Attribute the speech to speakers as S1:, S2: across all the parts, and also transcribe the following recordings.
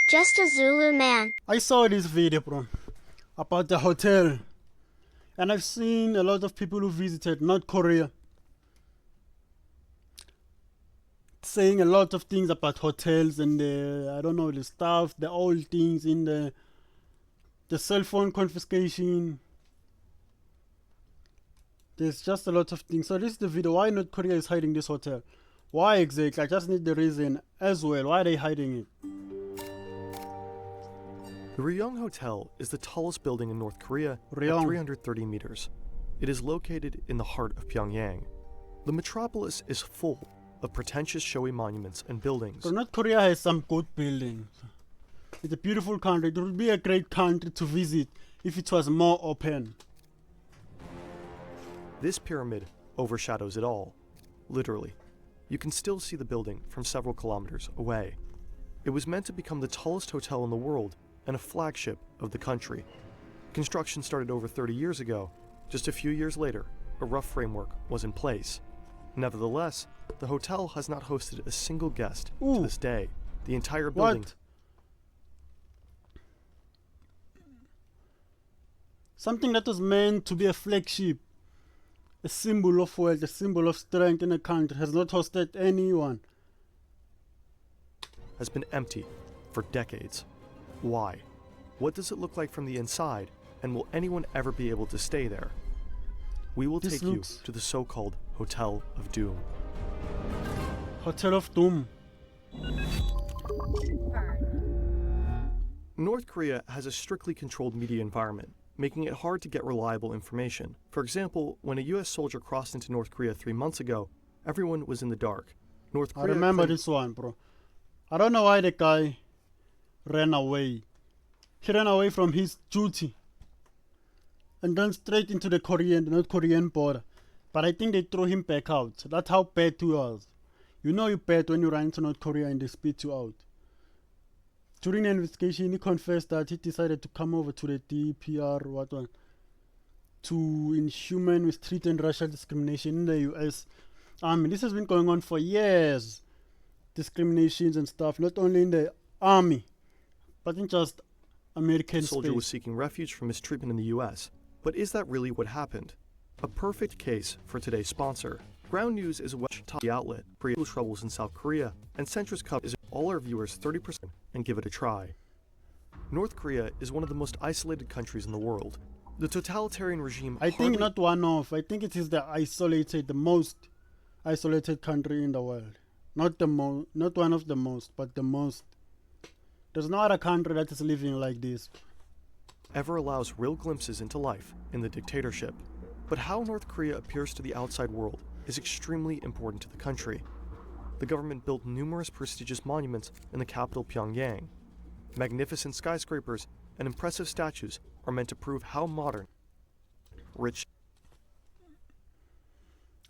S1: Just a Zulu man.
S2: I saw this video, bro, about the hotel, and I've seen a lot of people who visited North Korea saying a lot of things about hotels and the, I don't know, the stuff, the old things in the cell phone confiscation. There's just a lot of things. So this is the video. Why North Korea is hiding this hotel? Why exactly? I just need the reason as well. Why are they hiding it?
S3: The Ryugyong Hotel is the tallest building in North Korea at
S2: Ryugyong.
S3: 330 meters. It is located in the heart of Pyongyang. The metropolis is full of pretentious showy monuments and buildings.
S2: So North Korea has some good buildings. It's a beautiful country. It would be a great country to visit if it was more open.
S3: This pyramid overshadows it all, literally. You can still see the building from several kilometers away. It was meant to become the tallest hotel in the world and a flagship of the country. Construction started over 30 years ago. Just a few years later, a rough framework was in place. Nevertheless, the hotel has not hosted a single guest to this day. The entire building...
S2: What? Something that was meant to be a flagship, a symbol of wealth, a symbol of strength in a country, has not hosted anyone.
S3: has been empty for decades. Why? What does it look like from the inside, and will anyone ever be able to stay there? We will take you to the so-called Hotel of Doom.
S2: Hotel of Doom.
S3: North Korea has a strictly controlled media environment, making it hard to get reliable information. For example, when a US soldier crossed into North Korea 3 months ago, everyone was in the dark. North Korea
S2: I remember this one, bro. I don't know why the guy ran away. He ran away from his duty and then straight into the North Korean border. But I think they threw him back out. That's how bad he was. You know you're bad when you run into North Korea and they spit you out. During the investigation, he confessed that he decided to come over to the DPR, to inhuman, mistreat and racial discrimination in the US Army. This has been going on for years. Discriminations and stuff, not only in the Army, but in just American
S3: space. The soldier was
S2: space.
S3: seeking refuge from mistreatment in the US. But is that really what happened? A perfect case for today's sponsor. Ground News is a top outlet for troubles in South Korea, and centrist coverage is all our viewers 30% and give it a try. North Korea is one of the most isolated countries in the world. The totalitarian regime
S2: I think not one of. I think it is the most isolated country in the world. Not one of the most, but the most. There's no other country that is living like this.
S3: Ever allows real glimpses into life in the dictatorship. But how North Korea appears to the outside world is extremely important to the country. The government built numerous prestigious monuments in the capital Pyongyang. Magnificent skyscrapers and impressive statues are meant to prove how modern, rich,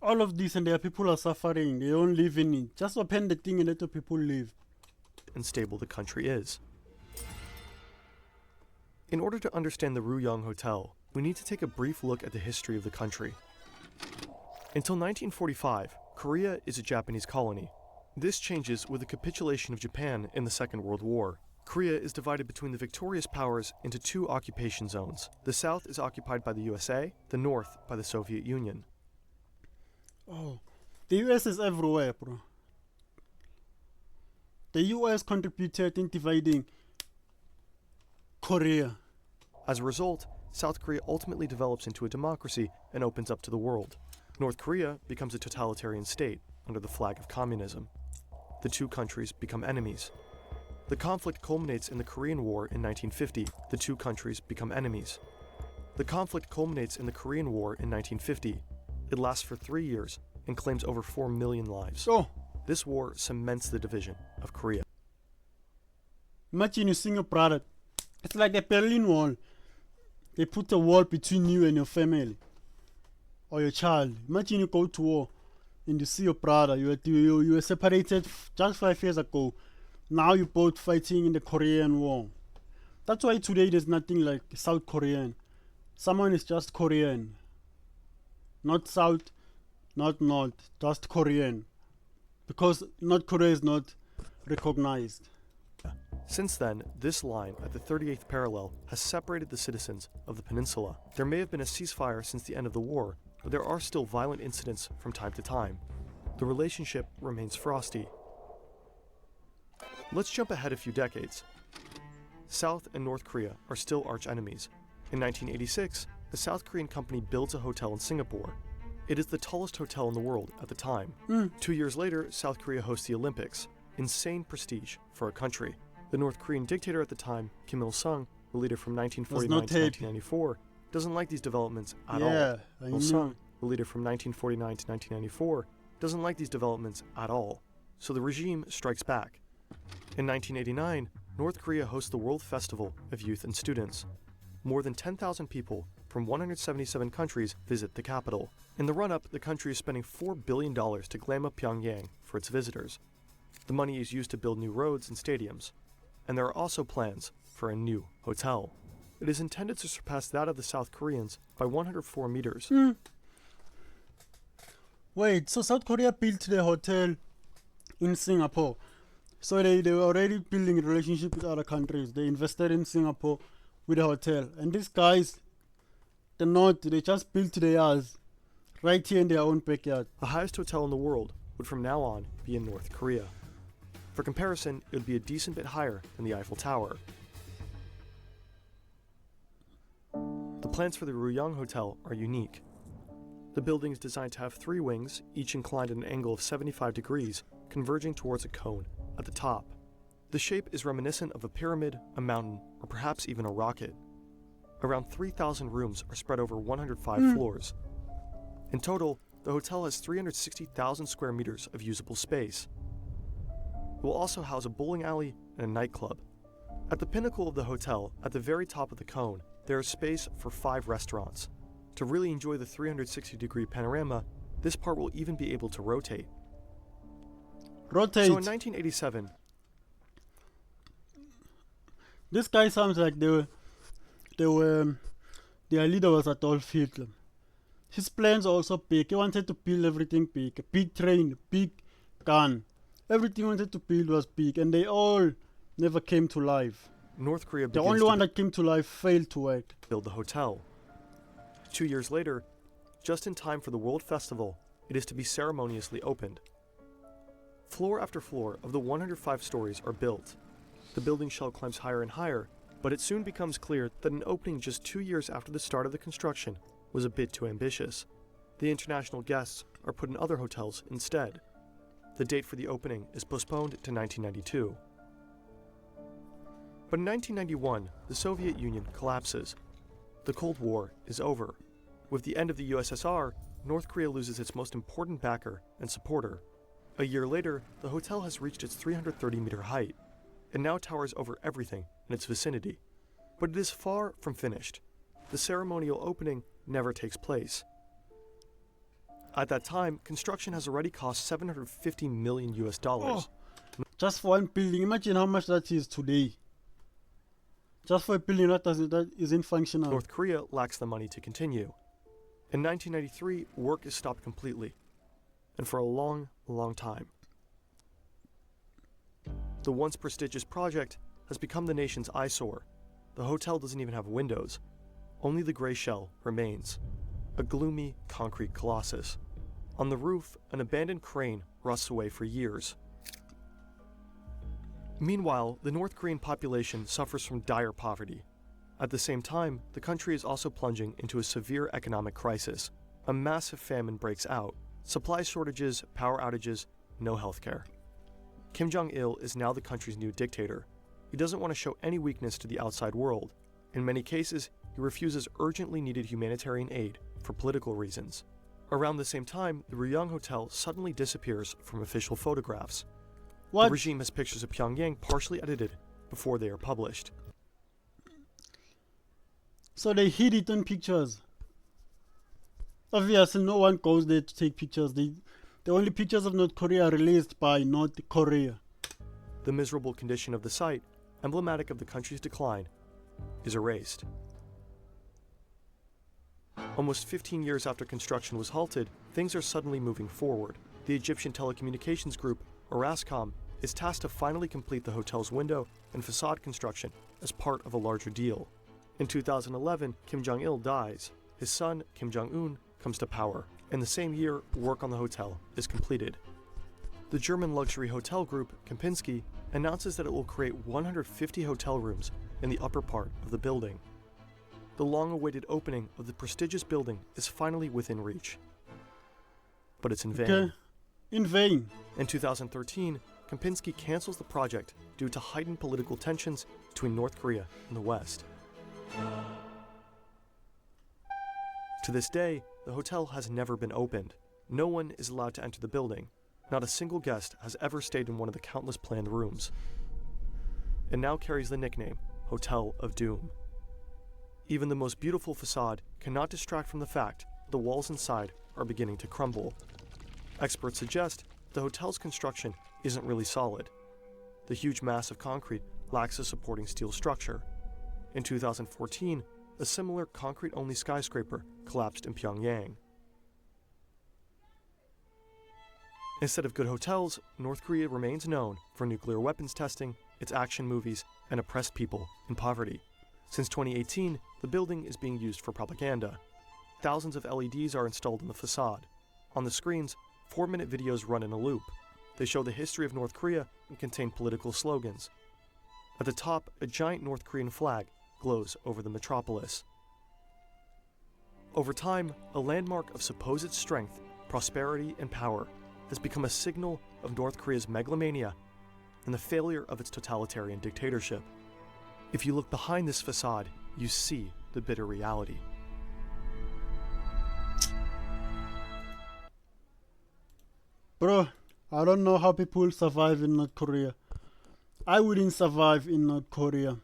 S2: all of this, and their people are suffering. They don't live in it. Just open the thing and let the people live.
S3: and stable the country is. In order to understand the Ryugyong Hotel, we need to take a brief look at the history of the country. Until 1945, Korea is a Japanese colony. This changes with the capitulation of Japan in the Second World War. Korea is divided between the victorious powers into two occupation zones. The south is occupied by the USA, the north by the Soviet Union.
S2: Oh, the US is everywhere, bro. The US contributed in dividing Korea.
S3: As a result, South Korea ultimately develops into a democracy and opens up to the world. North Korea becomes a totalitarian state under the flag of communism. The two countries become enemies. The conflict culminates in the Korean War in 1950. The two countries become enemies. The conflict culminates in the Korean War in 1950. It lasts for 3 years and claims over 4 million lives.
S2: Oh,
S3: This war cements the division of Korea.
S2: imagine you seeing a brother. It's like the Berlin Wall. They put a wall between you and your family or your child. Imagine you go to war and you see your brother. You were separated just 5 years ago. Now you're both fighting in the Korean War. That's why today there's nothing like South Korean. Someone is just Korean. Not South, not North, just Korean. Because North Korea is not recognized.
S3: Since then, this line at the 38th parallel has separated the citizens of the peninsula. There may have been a ceasefire since the end of the war, but there are still violent incidents from time to time. The relationship remains frosty. Let's jump ahead a few decades. South and North Korea are still arch enemies. In 1986, a South Korean company builds a hotel in Singapore. It is the tallest hotel in the world at the time. 2 years later, South Korea hosts the Olympics. Insane prestige for a country. The North Korean dictator at the time, Kim Il-sung, the leader from 1949 to 1994, doesn't like these developments at all. Il-sung, the leader from 1949 to 1994, doesn't like these developments at all. So the regime strikes back. In 1989, North Korea hosts the World Festival of Youth and Students. More than 10,000 people from 177 countries visit the capital. In the run-up, the country is spending $4 billion to glam up Pyongyang for its visitors. The money is used to build new roads and stadiums. And there are also plans for a new hotel. It is intended to surpass that of the South Koreans by 104 meters.
S2: Wait, so South Korea built the hotel in Singapore. So they were already building a relationship with other countries. They invested in Singapore with a hotel. And these guys, the North, they just built theirs right here in their own backyard.
S3: The highest hotel in the world would from now on be in North Korea. For comparison, it would be a decent bit higher than the Eiffel Tower. The plans for the Ryugyong Hotel are unique. The building is designed to have 3 wings, each inclined at an angle of 75 degrees, converging towards a cone at the top. The shape is reminiscent of a pyramid, a mountain, or perhaps even a rocket. Around 3,000 rooms are spread over 105 floors. In total, the hotel has 360,000 square meters of usable space. It will also house a bowling alley and a nightclub. At the pinnacle of the hotel, at the very top of the cone, there is space for 5 restaurants. To really enjoy the 360-degree panorama, this part will even be able to rotate.
S2: Rotate.
S3: So in 1987,
S2: This guy sounds like their leader was Adolf Hitler. His plans are also big. He wanted to build everything big. A big train, a big gun. Everything he wanted to build was big, and they all never came to life.
S3: North Korea
S2: The
S3: begins
S2: only
S3: to
S2: one that came to life failed to work.
S3: build the hotel. 2 years later, just in time for the World Festival, it is to be ceremoniously opened. Floor after floor of the 105 stories are built. The building shell climbs higher and higher, but it soon becomes clear that an opening just 2 years after the start of the construction was a bit too ambitious. The international guests are put in other hotels instead. The date for the opening is postponed to 1992. But in 1991, the Soviet Union collapses. The Cold War is over. With the end of the USSR, North Korea loses its most important backer and supporter. A year later, the hotel has reached its 330-meter height. It now towers over everything in its vicinity. But it is far from finished. The ceremonial opening never takes place. At that time, construction has already cost $750 million.
S2: Just for one building. Imagine how much that is today. Just for a building that isn't functional.
S3: North Korea lacks the money to continue. In 1993, work is stopped completely, and for a long, long time. The once prestigious project has become the nation's eyesore. The hotel doesn't even have windows. Only the gray shell remains. A gloomy concrete colossus. On the roof, an abandoned crane rusts away for years. Meanwhile, the North Korean population suffers from dire poverty. At the same time, the country is also plunging into a severe economic crisis. A massive famine breaks out. Supply shortages, power outages, no healthcare. Kim Jong-il is now the country's new dictator. He doesn't want to show any weakness to the outside world. In many cases, he refuses urgently needed humanitarian aid for political reasons. Around the same time, the Ryugyong Hotel suddenly disappears from official photographs.
S2: What?
S3: The regime has pictures of Pyongyang partially edited before they are published.
S2: So they hid it on pictures. Obviously, no one goes there to take pictures. The only pictures of North Korea are released by North Korea.
S3: The miserable condition of the site, emblematic of the country's decline, is erased. Almost 15 years after construction was halted, things are suddenly moving forward. The Egyptian Telecommunications Group, or Ascom, is tasked to finally complete the hotel's window and facade construction as part of a larger deal. In 2011, Kim Jong-il dies. His son, Kim Jong-un, comes to power. In the same year, work on the hotel is completed. The German luxury hotel group, Kempinski, announces that it will create 150 hotel rooms in the upper part of the building. The long-awaited opening of the prestigious building is finally within reach. But it's in vain.
S2: Okay. In vain.
S3: In 2013, Kempinski cancels the project due to heightened political tensions between North Korea and the West. To this day, the hotel has never been opened. No one is allowed to enter the building. Not a single guest has ever stayed in one of the countless planned rooms. It now carries the nickname Hotel of Doom. Even the most beautiful facade cannot distract from the fact the walls inside are beginning to crumble. Experts suggest the hotel's construction isn't really solid. The huge mass of concrete lacks a supporting steel structure. In 2014, a similar concrete-only skyscraper collapsed in Pyongyang. Instead of good hotels, North Korea remains known for nuclear weapons testing, its action movies, and oppressed people in poverty. Since 2018, the building is being used for propaganda. Thousands of LEDs are installed in the facade. On the screens, 4-minute videos run in a loop. They show the history of North Korea and contain political slogans. At the top, a giant North Korean flag glows over the metropolis. Over time, a landmark of supposed strength, prosperity, and power has become a signal of North Korea's megalomania and the failure of its totalitarian dictatorship. If you look behind this facade, you see the bitter reality.
S2: Bro, I don't know how people survive in North Korea. I wouldn't survive in North Korea.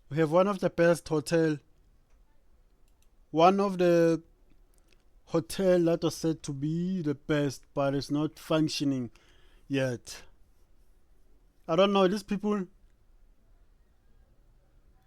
S2: We have one of the best hotel. One of the hotel that was said to be the best, but it's not functioning yet. I don't know, these people,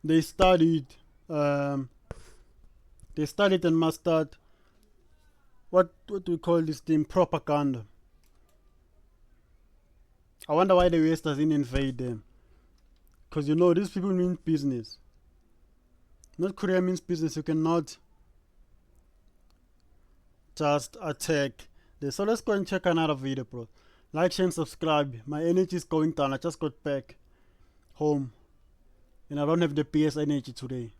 S2: they studied and mastered what do we call this thing, propaganda. I wonder why the West doesn't invade them. Because you know, these people mean business. North Korea means business. You cannot just attack this. So let's go and check another video, bro. Like, share, and subscribe. My energy is going down. I just got back home and I don't have the PS energy today.